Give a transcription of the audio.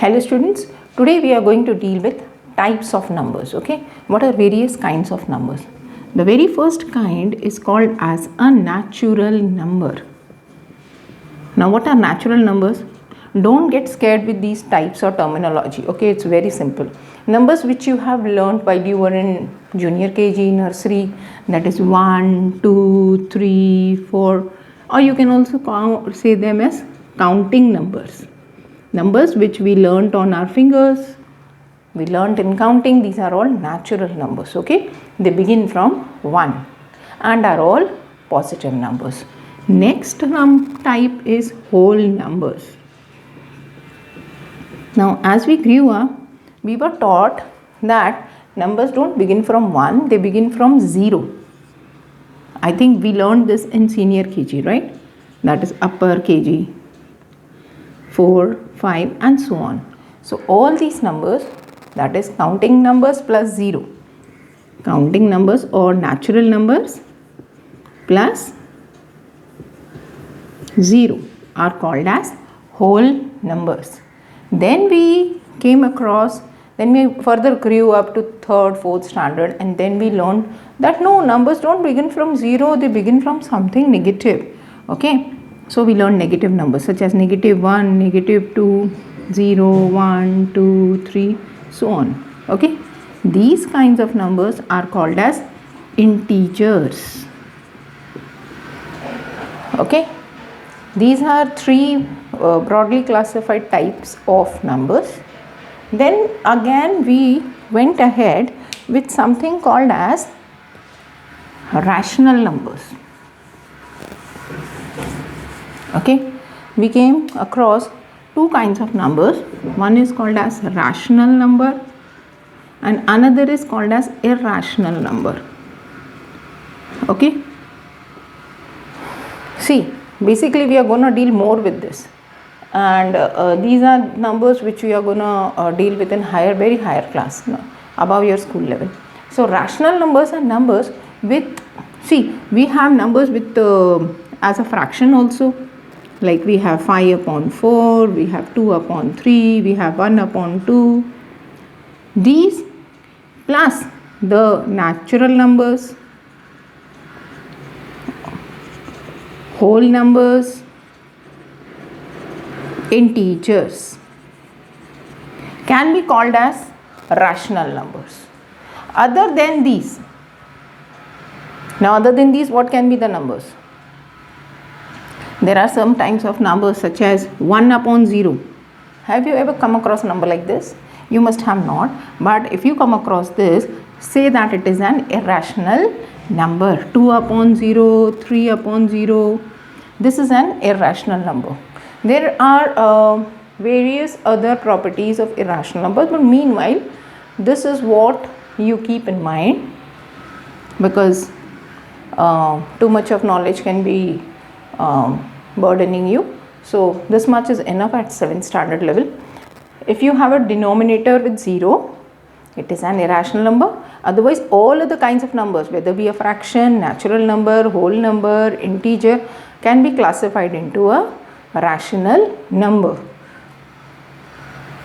Hello students, today we are going to deal with types of numbers. Okay, what are various kinds of numbers? The very first kind is called as a natural number. Now what are natural numbers? Don't get scared with these types or terminology. Okay, it's very simple. Numbers which you have learned while you were in junior KG, nursery, that is 1, 2, 3, 4, or you can also say them as counting numbers. Numbers which we learnt on our fingers, we learnt in counting, these are all natural numbers. Okay, they begin from 1 and are all positive numbers. Next type is whole numbers. Now as we grew up, we were taught that numbers don't begin from 1, they begin from 0. I think we learned this in senior KG, right? That is upper KG, 4, 5 and so on. So all these numbers, that is counting numbers plus 0. Counting numbers or natural numbers plus 0 are called as whole numbers. Then we further grew up to 3rd, 4th standard, and then we learned that no, numbers don't begin from 0, they begin from something negative. Okay, so we learned negative numbers such as -1, -2, 0, 1, 2, 3, so on. Okay, these kinds of numbers are called as integers. Okay, these are 3 broadly classified types of numbers. Then again we went ahead with something called as rational numbers. Okay, we came across 2 kinds of numbers. One is called as rational number and another is called as irrational number. Okay, see, basically we are going to deal more with this, and these are numbers which we are going to deal with in very higher class, above your school level. So rational numbers are numbers with, see, we have numbers with as a fraction also, like we have 5 upon 4, we have 2 upon 3, we have 1 upon 2. These plus the natural numbers, whole numbers, integers can be called as rational numbers. Other than these, what can be the numbers? There are some types of numbers such as 1 upon 0. Have you ever come across a number like this? You must have not, but if you come across this, say that it is an irrational number. 2 upon 0, 3 upon 0, this is an irrational number. There are various other properties of irrational numbers, but meanwhile this is what you keep in mind, because too much of knowledge can be burdening you. So this much is enough at 7th standard level. If you have a denominator with 0, it is an irrational number. Otherwise all other kinds of numbers, whether be a fraction, natural number, whole number, integer, can be classified into a rational number.